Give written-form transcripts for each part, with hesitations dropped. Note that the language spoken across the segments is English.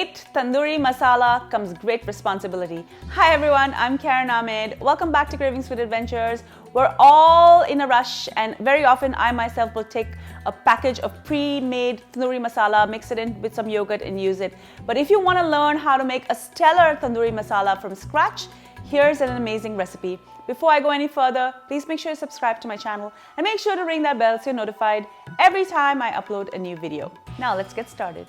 great tandoori masala comes great responsibility. Hi everyone, I'm Karen Ahmed. Welcome back to Cravings Food Adventures. We're all in a rush and very often I myself will take a package of pre-made tandoori masala, mix it in with some yogurt and use it. But if you want to learn how to make a stellar tandoori masala from scratch, here's an amazing recipe. Before I go any further, please make sure to subscribe to my channel and make sure to ring that bell so you're notified every time I upload a new video. Now let's get started.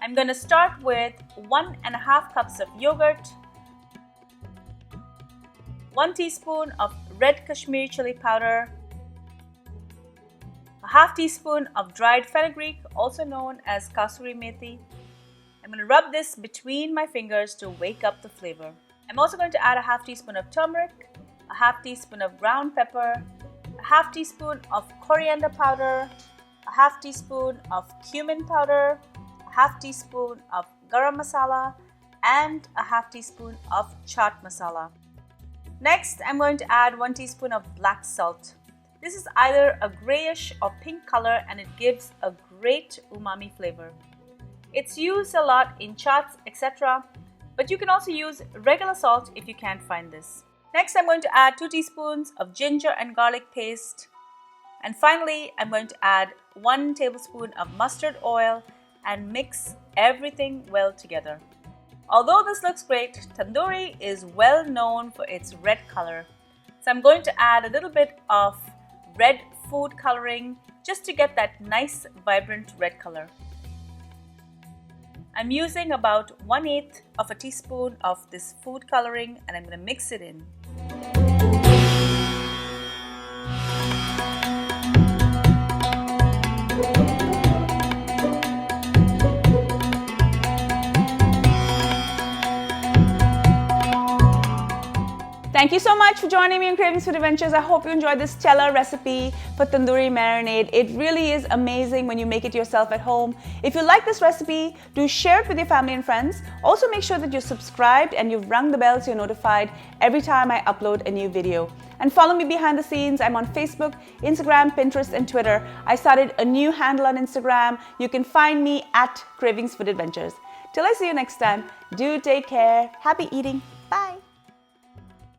I'm going to start with 1.5 cups of yogurt, 1 teaspoon of red Kashmiri Chilli powder, a half teaspoon of dried fenugreek, also known as Kasuri Methi. I'm going to rub this between my fingers to wake up the flavor. I'm also going to add a half teaspoon of turmeric, a half teaspoon of ground pepper, a half teaspoon of coriander powder, a half teaspoon of cumin powder, a half teaspoon of Garam Masala, and a half teaspoon of Chaat masala. Next, I'm going to add 1 teaspoon of black salt. This is either a grayish or pink color and it gives a great umami flavor. It's used a lot in chaats, etc. But you can also use regular salt if you can't find this. Next, I'm going to add 2 teaspoons of ginger and garlic paste. And finally, I'm going to add 1 tablespoon of mustard oil and mix everything well together. Although this looks great, tandoori is well known for its red color. So I'm going to add a little bit of red food coloring just to get that nice vibrant red color. I'm using about 1/8 of a teaspoon of this food coloring and I'm going to mix it in. Thank you so much for joining me in Cravings Food Adventures. I hope you enjoyed this stellar recipe for tandoori marinade. It really is amazing when you make it yourself at home. If you like this recipe, do share it with your family and friends. Also make sure that you're subscribed and you've rung the bell so you're notified every time I upload a new video. And follow me behind the scenes. I'm on Facebook, Instagram, Pinterest, and Twitter. I started a new handle on Instagram. You can find me at Cravings Food Adventures. Till I see you next time, do take care. Happy eating. Bye.